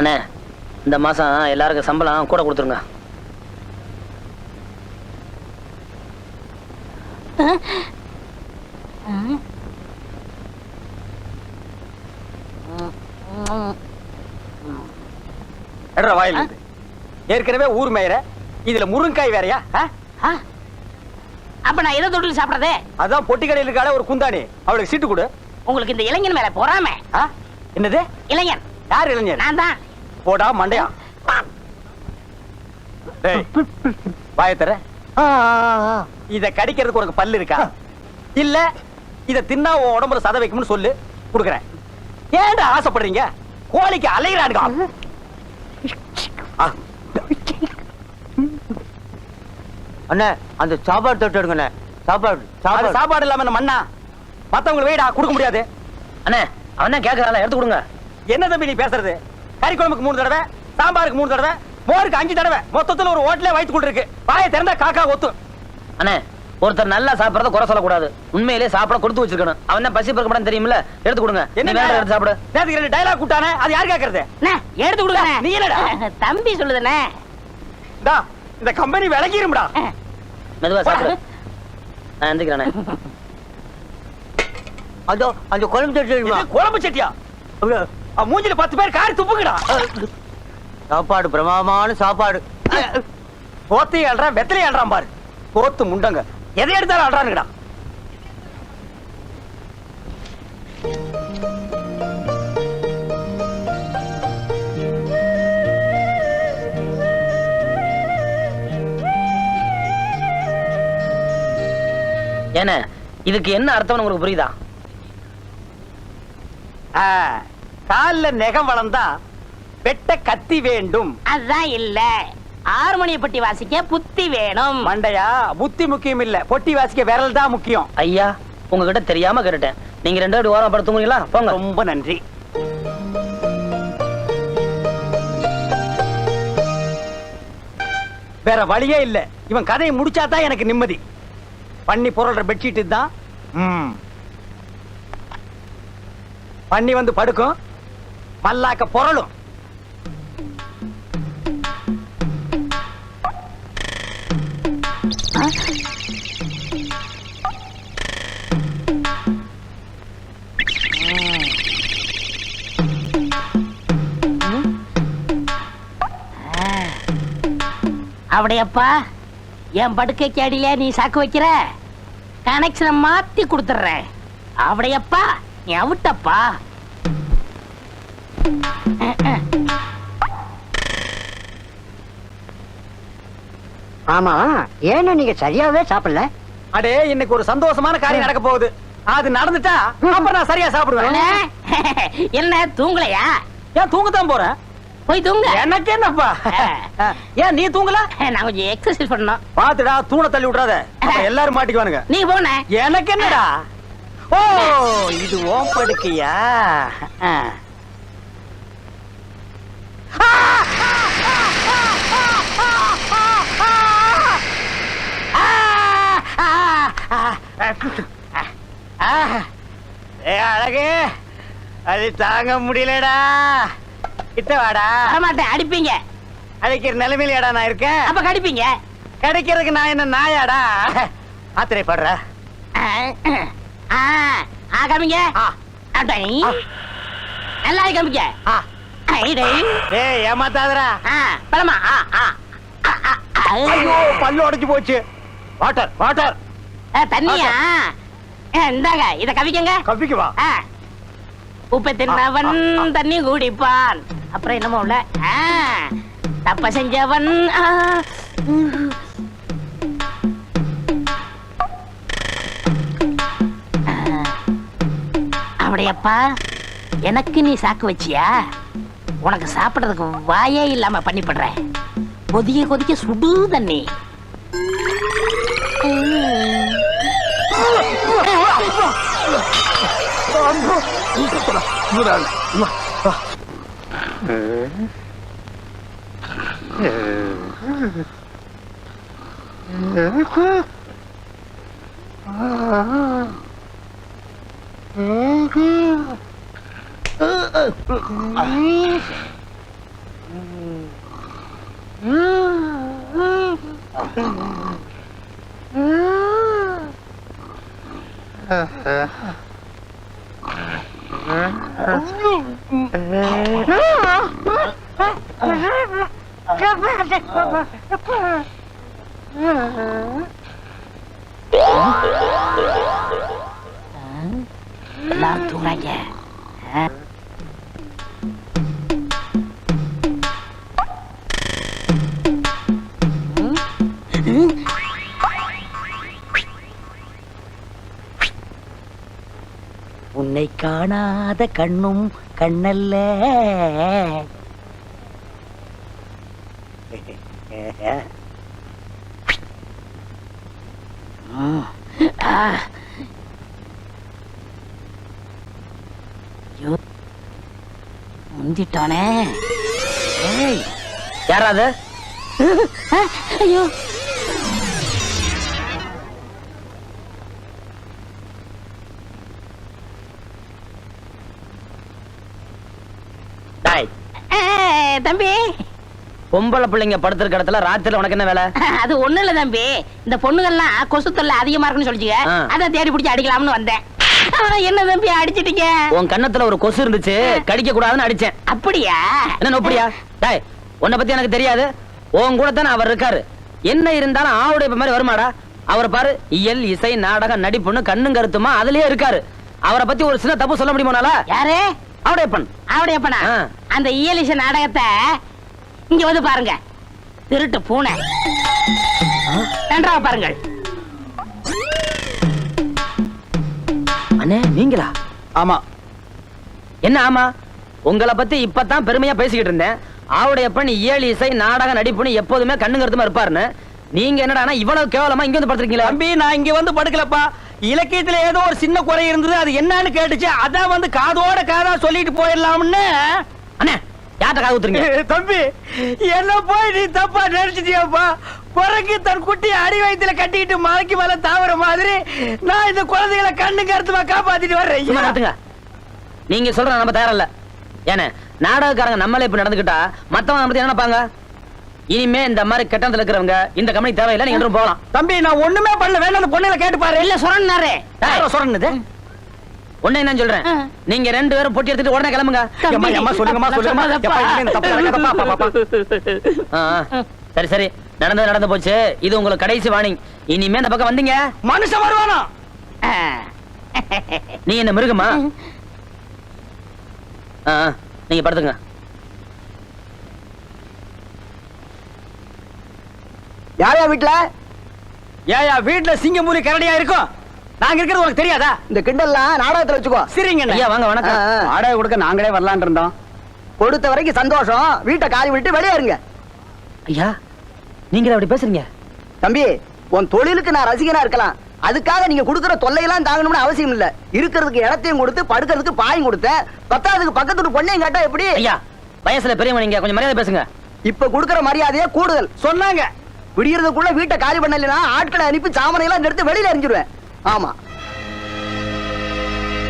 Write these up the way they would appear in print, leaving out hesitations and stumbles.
அண்ணே, இந்த மாசம் எல்லாருக்கும் சம்பளம் கூட கொடுத்துருங்க. வாயில் ஏற்கனவே ஊர் மேயற இதுல முருங்காய் வேறையா? அப்ப நான் எதை தொட்டு சாப்பிடறதே? அதான் பொட்டி கடையில் இருக்கால ஒரு குந்தாணி, அவளுக்கு சீட்டு கொடு. உங்களுக்கு இந்த இளைஞன் மேல பொறாம. என்னது இளைஞன்? யார் இளைஞன்? நான் தான். போடா மண்டையா. வாயை தர. இத கடிக்கிறதுக்கு உனக்கு பல்லு இருக்கா? இல்ல இத தின்னா உன் உடம்புல சத வைக்கும்னு சொல்லு, குடுக்குறேன். ஏன்டா ஆசைப்படுறீங்க? கோழிக்கு அலைகிறானுங்க. அண்ணே அந்த சாப்பாடு தொட்டு எடுங்கண்ணே. சாப்பாடு இல்லாம என்ன மண்ணா? மத்தவங்களுக்கு வெயிடா கொடுக்க முடியாது. அண்ணே அவன் தான் கேட்கறான், எடுத்து கொடுங்க. என்ன தம்பி நீ பேசுறது? கறி குழம்புக்கு 3 தடவை, சாம்பாருக்கு 3 தடவை, மோருக்கு 5 தடவை, மொத்தத்துல ஒரு ஹோட்டலே வயித்து கொண்டு இருக்கு. வாயை திறந்தா காக்கா ஒத்து. அண்ணே ஒருத்தர் நல்லா சாப்பிடறத குறை சொல்லக்கூடாது. உண்மையிலே சாப்பிட கொடுத்து வச்சிருக்கணும். அவன் தான் பசி பறக்க மாட்டான்னு தெரியுமில்ல, எடுத்து கொடுங்க. என்ன எடுத்து சாப்பிடு? நேத்துக்கு 2 டயலாக் கூட்டானே, அது யார் கேக்குறது? எடுத்து கொடுங்க. நீ என்னடா தம்பி சொல்லுதுண்ணே. டா இந்த கம்பெனி விலகிரும்டா. மெதுவா சாப்பிடு. நான் எந்திக்கிறேனே. அதோ அந்த குழம்பு சட்டி. குழம்பு சட்டியா? மூஞ்சில 10 பேர் காரி துப்புங்கடா. சாப்பாடு பிரமாதமான சாப்பாடு. போத்தி அல்றான், வெத்தலை அல்றான் பாரு. போத்து முண்டங்க எதை எடுத்தாலும் அல்றானுங்கடா. ஏன்னா இதுக்கு என்ன அர்த்தம் உங்களுக்கு புரியுதா? கால்ல நெகம் வளர்ந்தா வெட்ட கத்தி வேண்டும். அதான் இல்ல, ஹார்மோனிய பட்டி வாசிக்க புத்தி வேணும். மண்டையா, புத்தி முக்கியம் இல்ல, பொட்டி வாசிக்க விரல் தான் முக்கியம். ஐயா உங்ககிட்ட தெரியாம கேட்டுட்டேன். நீங்க 2 பேரும் ஓரமா படுத்து தூங்குறீங்களா? போங்க. ரொம்ப நன்றி. வேற வழியே இல்ல. இவன் கதையை முடிச்சாதான் எனக்கு நிம்மதி. பண்ணி பொருள்ற பெட்ஷீட் தான். பண்ணி வந்து படுக்கும், மல்லாக்க பொருளும். அப்படியப்பா என் படுக்கைக்கு அடியில நீ சாக்கு வைக்கிற, கனெக்ஷனை மாத்தி கொடுத்துறேன். அப்படியப்பா நீ அவுட்டப்பா. ஆமா, ஏன்னா நீங்க சரியாவே சாப்பிடல? அடே இன்னைக்கு ஒரு சந்தோஷமான காரியம் நடக்க போகுது. அது நடந்துட்டா அப்புறம் நான் சரியா சாப்பிடுவேன். என்ன தூங்கலையா? ஏன் தூங்கத்தான் போறேன். போய் தூங்க. எனக்கு என்னப்பா? ஏன் நீ தூங்கல? நான் கொஞ்சம் எக்ஸசைஸ் பண்ணணும். பாத்துடா, தூண தள்ளி விட்டுறாத, எல்லாரும் மாட்டிக்குவானுங்க. நீ போன. எனக்கு என்னடா? ஓ இது ஓம் படுக்கையா? அழகு, அது தாங்க முடியலடா. கிட்ட வாடா. வரமாட்டேன், அடிப்பீங்க. அடிக்கிற நிலைமையிலடா நான் இருக்கேன். அப்ப கடிப்பீங்க. கிடைக்கிறதுக்கு நான் என்ன நாயாடா? ஆத்திரைப்படுற. காமிங்க. நல்லா காமிக்க. ஏமாத்தாதரா. பழமா பல்லு உடைச்சு போச்சு. Water water. தண்ணியா? இந்தாங்க, இத கவிக்கங்க. கவிக்குவா? உப்பை தின்னவன் தண்ணி குடிப்பான். அப்புறம் என்னமோ உள்ள தப்ப செஞ்சவன். அப்படியப்பா எனக்கு நீ சாக்கு வச்சியா? உனக்கு சாப்பிடுறதுக்கு வாயே இல்லாம பண்ணிப்படுற. கொதிக்க கொதிக்க சுடு தண்ணி. எல்லாரும் தூங்குறாங்க. உன்னை காணாத கண்ணும் கண்ணல்ல. முந்திட்டானே. யாராவது? ஐயோ, தம்பி, பொம்பளை பிள்ளைங்க படுத்திருக்க இடத்துல ராத்திரில உனக்கு என்ன வேலை? அது ஒண்ணு இல்ல தம்பி, இந்த பொண்ணுகள்லாம் கொசு தொல்லை அதிகமா இருக்குன்னு சொல்லிச்சுங்க. அதான் தேடி பிடிச்சி அடிக்கலாம்னு வந்தேன். என்ன தம்பி அடிச்சிட்டீங்க? உன் கண்ணத்துல ஒரு கொசு இருந்துச்சு, கடிக்க கூடாதுன்னு அடிச்சேன். அப்படியா? என்ன அப்படியா? டாய், உன்னை பத்தி எனக்கு தெரியாது. உன் கூட தானே அவர் இருக்காரு. என்ன இருந்தாலும் ஆவுடைய மாதிரி வருமாடா? அவரை பாரு, இயல் இசை நாடகம் நடிப்புன்னு கண்ணும் கருத்துமா அதுலயே இருக்காரு. அவரை பத்தி ஒரு சின்ன தப்பு சொல்ல முடியுமானால? யாரு? ஆவுடையப்பன். ஆவுடையப்பனா? அந்த இயல் இசை நாடகத்தை இங்க வந்து பாருங்க. திருட்டு பூனை. நன்றாக பாருங்கள். அண்ணே, நீங்களா? ஆமா. என்ன ஆமா? உங்களை பத்தி இப்பதான் பெருமையா பேசிக்கிட்டு இருந்தேன். ஆவுடையப்பன் இயல் இசை நாடக நடிப்புன்னு எப்போதுமே கண்ணு கருத்துமா இருப்பாருன்னு. நீங்க என்னடா இவ்வளவு கேவலமா இங்க வந்து படுத்திருக்கீங்களா? தம்பி, நான் இங்க வந்து படுக்கலப்பா. இலக்கியத்துல ஏதோ ஒரு சின்ன குறை இருந்தது, அது என்னன்னு கேட்டுச்சு. அதான் வந்து காதோட காதா சொல்லிட்டு போயிடலாம்னு. அண்ணே, யார்ட்ட காது ஊத்துறீங்க? தம்பி, என்ன போய் நீ தப்பா நினைச்சிட்டியாப்பா? குரங்கு தன் குட்டியை அடி வயித்துல கட்டிட்டு மலைக்கு மேல தாவற மாதிரி நான் இந்த குழந்தைகளை கண்ணு கருத்துமா காப்பாத்திட்டு வர்றேன். நீங்க சொல்ற நம்ம தயாரில்ல. ஏன்னா நாடகக்காரங்க நம்மளே இப்ப நடந்துக்கிட்டா மத்தவங்க நம்ம என்ன நினைப்பாங்க? இனிமே இந்த மாதிரி கெட்டத்துல இருக்கிறவங்க இந்த கம்பெனி தேவையில்லை, நீங்க போகலாம். தம்பி, நான் ஒண்ணுமே பண்ணல. வேணா அந்த பொண்ணுல கேட்டு பாரு. இல்ல சொரன்னாரு. சொரன்னது ஒண்ணு என்ன சொல்றேன், நீங்க ரெண்டு பேரும் பொட்டி எடுத்துட்டு உடனே கிளம்புங்க. சரி சரி, நடந்து போச்சு. இது உங்களுக்கு கடைசி வார்னிங். இனிமே இந்த பக்கம் வந்தீங்க மனுஷன் வருவானா? நீ என்ன மிருகமா? நீங்க படுத்துங்க. யாரையா வீட்டுல? ஏயா வீட்டுல சிங்கம்பூரி கரடியா இருக்கும்? நாங்க இருக்கிறது உனக்கு தெரியாதா? இந்த கிண்டல்லாம் நாடகத்துல வச்சுக்கோ. சரிங்க ஐயா, வாங்க. வணக்கம். வாடகை கொடுக்க நாங்களே வரலான் இருந்தோம். கொடுத்த வரைக்கும் சந்தோஷம். வீட்டை காலி விட்டு வெளியே இருங்க. ஐயா, நீங்க அப்படி பேசுறீங்க? தம்பி, உன் தொழிலுக்கு நான் ரசிகனா இருக்கலாம். அதுக்காக நீங்க கொடுக்குற தொல்லையெல்லாம் தாங்கணும்னு அவசியம் இல்ல. இருக்கிறதுக்கு இடத்தையும் கொடுத்து படுக்கிறதுக்கு பாயும் கொடுத்தேன். பத்தாவதுக்கு பக்கத்து பொண்ணையும் கேட்டா எப்படி? ஐயா, வயசுல பெரியவங்க, நீங்க கொஞ்சம் மரியாதை பேசுங்க. இப்ப கொடுக்கிற மரியாதையே கூடுதல் சொன்னாங்க. விடியறதுக்குள்ள வீட்டை காலி பண்ணலைன்னா ஆட்களை அனுப்பி சாமனை எல்லாம் எடுத்து வெளியில எரிஞ்சிருவேன். ஆமா.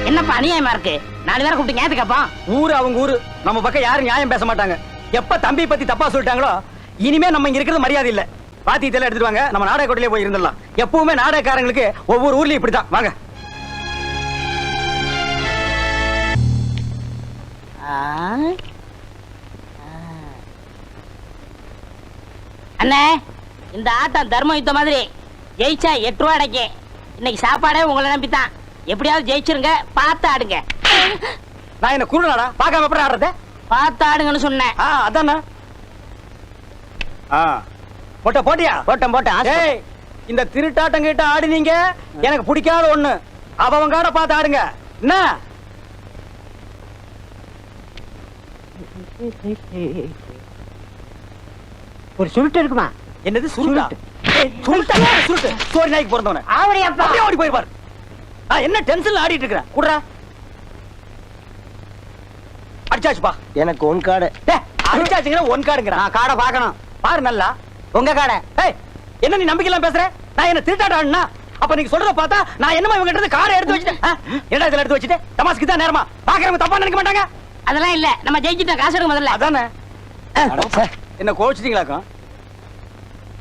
என்னப்பா அநியாயமா இருக்கு? 4 பேரை கூப்பிட்டு ஞாயிற்றுக்கப்பா. ஊரு அவங்க ஊரு, நம்ம பக்கம் யாரும் நியாயம் பேச மாட்டாங்க. எப்ப தம்பி பத்தி தப்பா சொல்லிட்டாங்களோ இனிமே நம்ம இங்க இருக்கிறது மரியாதை இல்ல. பாத்தியத்தெல்லாம் எடுத்துட்டு வாங்க, நம்ம நாடக கோட்டையிலே போய் இருந்துடலாம். எப்பவுமே நாடகக்காரங்களுக்கு ஒவ்வொரு ஊர்லயும் இப்படிதான். வாங்க. அண்ணே, இந்த ஆட்டம் தர்ம யுத்த மாதிரி. ஜெயிச்சா 8 ரூபா அடைக்கும். இன்னைக்கு சாப்பாடே உங்களை நம்பித்தான். எப்படியாவது ஜெயிச்சிருங்க, பார்த்து ஆடுங்க. நான் என்ன குருநாடா? பார்க்காம எப்படி ஆடுறது? பார்த்து ஆடுங்கன்னு சொன்னேன். அதானே. போட்டியா? போட்டேன். இந்த திருட்டாட்டம் கிட்ட ஆடினீங்க, எனக்கு பிடிக்காத ஒண்ணு. அவங்காட பார்த்து ஆடுங்க. என்ன ஒரு சுருட்டு இருக்குமா? என்னது சுருட்டா? சுருட்டு சோரி நாய்க்கு பிறந்தவன ஓடி போயிருப்பாரு. என்ன டென்ஷன்ல ஆடிட்டு இருக்கிறேன்? குடுறா. அடிச்சாச்சுப்பா. எனக்கு ஒன் காடை. அடிச்சாச்சுங்கிற ஒன் காடுங்கிற. காடை பாக்கணும். பாரு நல்லா. உங்க காடை. என்ன நீ நம்பிக்கை எல்லாம் பேசுற? நான் என்ன திருட்டாடான்னா? அப்ப நீங்க சொல்றத பார்த்தா நான் என்னமா இவங்க கிட்ட காடை எடுத்து வச்சிட்டேன். என்ன இதுல எடுத்து வச்சிட்டு தமாஸ்க்கு தான் நேரமா? பாக்குறவங்க தப்பா நினைக்க மாட்டாங்க. அதெல்லாம் இல்ல, நம்ம ஜெயிச்சிட்டோம். காசு எடுங்க முதல்ல. அதானே. என்ன கோச்சிட்டீங்களாக்கும்?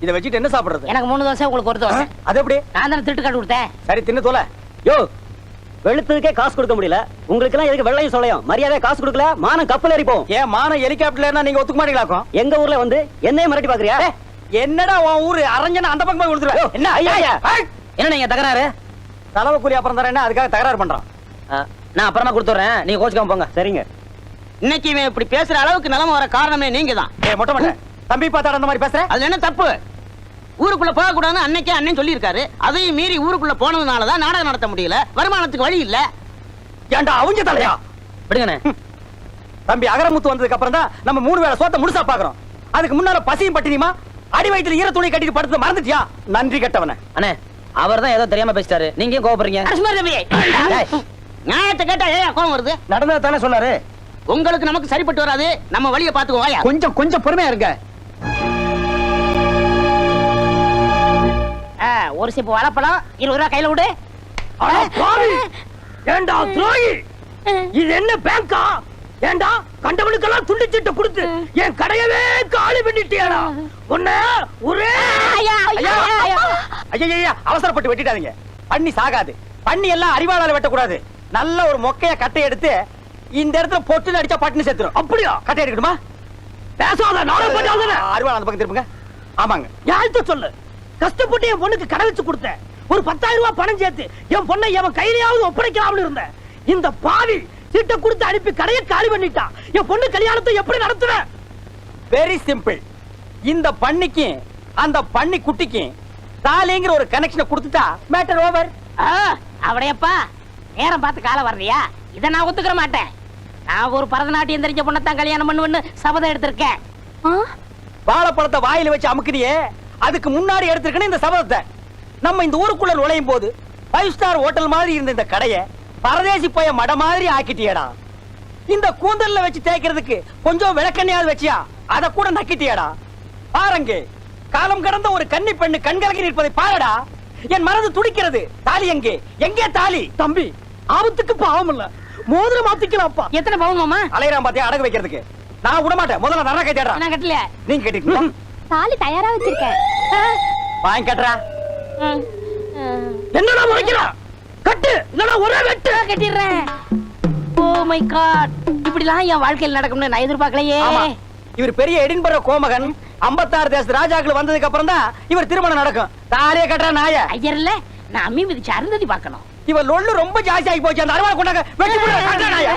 இத வச்சுட்டு என்ன சாப்பிடுறது? எனக்கு 3 தோசை உங்களுக்கு 1 தோசை. அது எப்படி? நான் தானே திருட்டு காட்டு கொடுத்தேன். சரி தின்னு தோல. யோ வெளுத்ததுக்கே காசு கொடுக்க முடியல, உங்களுக்கு எல்லாம் எதுக்கு வெள்ளையும் சொல்லையும்? மரியாதை காசு கொடுக்கல மானம் கப்பல் ஏறிப்போம். ஏன் மானம் ஹெலிகாப்டர்ல நீங்க ஒத்துக்க மாட்டீங்களாக்கும்? எங்க ஊர்ல வந்து என்னைய மிரட்டி பாக்குறியா? என்னடா உன் ஊரு அரஞ்சனா அந்த பக்கம் போய் கொடுத்துருவேன். என்ன ஐயா, ஐயா. என்ன நீங்க தகராறு? தலைவ கூலி அப்புறம் தரேன்னா அதுக்காக தகராறு பண்றான். நான் அப்புறமா கொடுத்துறேன், நீங்க கோச்சுக்காம போங்க. சரிங்க. இன்னைக்கு இவன் இப்படி பேசுற அளவுக்கு நிலைமை வர காரணமே நீங்க தான். ஏய் மொட்டை மொட்டை தம்பி பார்த்தாட அந்த மாதிரி பேசுற? அதுல என்ன தப்பு? ஊருக்குள்ள போக கூடாதுன்னு அன்னைக்கே அண்ணன் சொல்லியிருக்காரு. அதையும் மீறி ஊருக்குள்ள போனதுனாலதான் நாடகம் நடத்த முடியல, வருமானத்துக்கு வழி இல்ல. ஏன்டா அவங்க தலையா? விடுங்கண்ணே. தம்பி அகரமுத்து வந்ததுக்கு அப்புறம் தான் நம்ம 3 வேளை சோத்த முழுசா பாக்குறோம். அதுக்கு முன்னால பசியும் பட்டினியுமா அடி வயித்துல ஈர துணி கட்டிட்டு படுத்து மறந்துட்டியா? நன்றி கட்டவன. அண்ணே அவர் தான் ஏதோ தெரியாம பேசிட்டாரு, நீங்க ஏன் கோவப்படுறீங்க? நியாயத்தை கேட்டா ஏன் கோவம் வருது? நடந்தது தானே சொன்னாரு. உங்களுக்கு நமக்கு சரிப்பட்டு வராது, நம்ம வழியை பாத்துக்குவோம். கொஞ்சம் பொறுமையா இருங்க. ஒரு சிப்பு வாழைப்பழம் 20 ரூபா கையில விடு. ஏண்டா துரோகி, இது என்ன பேங்கா? ஏண்டா கண்டவனுக்கெல்லாம் துண்டு சீட்டை கொடுத்து என் கடையவே காலி பண்ணிட்டியாடா? உன்ன ஒரே ஐயா அவசரப்பட்டு வெட்டிடாதீங்க. பண்ணி சாகாது. பண்ணி எல்லாம் அறிவாளால வெட்டக்கூடாது. நல்ல ஒரு மொக்கைய கட்டை எடுத்து இந்த இடத்துல பொட்டுன்னு அடிச்சா பட்டுன்னு செத்துரும். அப்படியா? கட்டை எடுக்கணுமா? பேசாத, நானும் பண்ணாத. அறிவாள் அந்த பக்கம் திருப்புங்க. ஆமாங்க. யார்கிட்ட சொல்லு? கஷ்டப்பட்டு என் பொண்ணுக்கு கடை வச்சு கொடுத்தேன். ஒரு 10,000 ரூபாய் பணம் சேர்த்து என் பொண்ணை எவன் கையிலையாவது ஒப்படைக்கலாம்னு இருந்தேன். இந்த பாவி சீட்டை கொடுத்து அனுப்பி கடையை காலி பண்ணிட்டான். என் பொண்ணு கல்யாணத்தை எப்படி நடத்துறேன்? Very simple. இந்த பண்ணிக்கு அந்த பண்ணி குட்டிக்கு தாலிங்கிற ஒரு கனெக்ஷனை கொடுத்துட்டா மேட்டர் ஓவர். அவடையப்பா நேரம் பார்த்து காலம் வர்றியா? இதை நான் ஒத்துக்கிற மாட்டேன். நான் ஒரு பரதநாட்டியம் தெரிஞ்ச பொண்ணத்தான் கல்யாணம் பண்ணுவேன்னு சபதம் எடுத்திருக்கேன். வாழைப்பழத்தை வாயில வச்சு அமுக்குனியே, அதுக்கு முன்னாடி எடுத்திருக்கணும் இந்த சபதத்தை. நம்ம இந்த ஊருக்குள்ள நுழையும் போது 5 ஸ்டார் ஹோட்டல் மாதிரி இருந்த இந்த கடையை பரதேசி போய மட மாதிரி ஆக்கிட்டியடா. இந்த கூந்தல்ல வச்சு தேய்க்கிறதுக்கு கொஞ்சம் விளக்கண்ணையாவது வச்சியா, அத கூட நக்கிட்டியடா. பாருங்க, காலம் கடந்த ஒரு கன்னி பெண்ணு கண்கலங்கி நிற்பதை பாருடா. என் மனது துடிக்கிறது. தாலி எங்கே? எங்கே தாலி? தம்பி, ஆபத்துக்கு பாவம் இல்ல, மோதிரம் மாத்திக்கலாம்ப்பா. எத்தனை பவுன் மாமா? அலையறான் பாத்தியா அடகு வைக்கிறதுக்கு. நான் விட மாட்டேன். முதல்ல நரா கை தேடுறா. நான் கட்டல. நீங்க கட்டிட்டீங்களா? தாலி தயாரா வச்சிருக்கேன். வாங்கி கட்டுறா. என்னடா முறைக்கிறா? கட்டு, இல்லனா ஒரே வெட்டு. கட்டிடுறேன். ஓ மை காட், இப்படிலாம் என் வாழ்க்கையில் நடக்கும்னு நான் எதிர்பார்க்கலையே. ஆமா, இவர் பெரிய எடின்பர்க கோமகன். 56 தேச ராஜாக்கள் வந்ததுக்கு அப்புறம் தான் இவர் திருமணம் நடக்கும். தாலியை கட்டுற நாய. ஐயர் இல்ல, நான் அம்மி மிதிச்சு அருந்ததி பார்க்கணும். இவன் லொள்ளு ரொம்ப ஜாஸ்தி ஆகி போச்சு. அந்த அருவாள் கொண்டாங்க. வெட்டி போடுற கட்டுற நாய.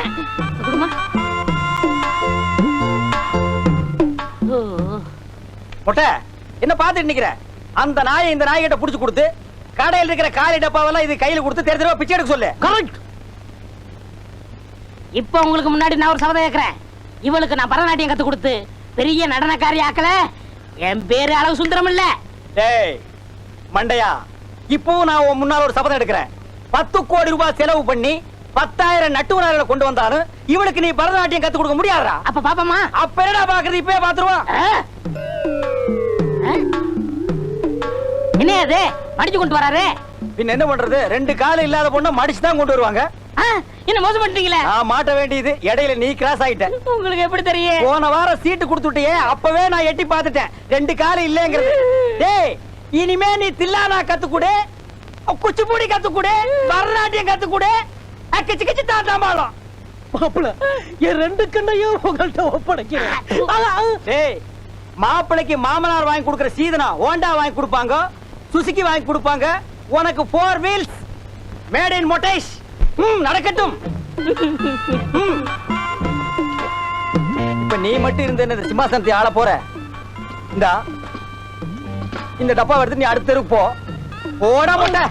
மொட்டை என்ன பாத்துட்டு நிக்கிற? அந்த நாயை இந்த நாய்கிட்ட புடிச்சு கொடுத்து கடையில் இருக்கிற காலி டப்பாவெல்லாம் இது கையில கொடுத்து தெரு தெருவா பிச்சை எடுக்க சொல்லு. கரெக்ட். இப்ப உங்களுக்கு முன்னாடி நான் ஒரு சபதம் கேட்கிறேன். இவளுக்கு நான் பரதநாட்டியம் கத்து கொடுத்து பெரிய நடனக்காரி ஆக்கல, என் பேரு அளவு சுந்தரம் இல்ல. டேய் மண்டையா, இப்போ நான் உன் முன்னால ஒரு சபதம் எடுக்கிறேன். 10 கோடி ரூபாய் செலவு பண்ணி 10,000 நட்டுவனார்களை கொண்டு வந்தாலும் இவளுக்கு நீ பரதநாட்டியம் கத்து கொடுக்க முடியாதா? அப்ப பாப்பமா? அப்ப என்னடா பாக்குறது? இப்பவே பாத்துருவான். என்ன அது மடிச்சு கொண்டு வராரு? பின்ன என்ன பண்றது? 2 கால் இல்லாத பொண்ண மடிச்சு தான் கொண்டு வருவாங்க. என்ன மோசம் பண்ணிட்டீங்களே? நான் மாட்ட வேண்டியது இடையில நீ கிராஸ் ஆயிட்ட. உங்களுக்கு எப்படி தெரியும்? போன வாரம் சீட்டு கொடுத்துட்டியே, அப்பவே நான் எட்டி பார்த்துட்டேன் 2 கால் இல்லங்கிறது. டேய் இனிமே நீ தில்லானா கத்துக்கூட, குச்சிப்புடி கத்துக்கூட, பரதநாட்டியம் கத்துக்கூட, கிச்சு கிச்சு தாத்தாம்பாளம். மாப்பிள, என் 2 கண்ணையும் உங்கள்ட்ட ஒப்படைக்கிறேன். டேய் மாப்பிளைக்கு மாமனார் வாங்கி கொடுக்கிற சீதனா ஹோண்டா வாங்கி கொடுப்பாங்க, சுசுகி வாங்கி கொடுப்பாங்க. உனக்கு 4 வீல்ஸ் மேட் இன் மொட்டேஷ். நடக்கட்டும். இப்ப நீ மட்டும் இருந்த இந்த சிம்மாசனத்தை ஆள போற. இந்த டப்பா எடுத்து நீ அடுத்த தெருக்கு போ. போடா மொட்டை.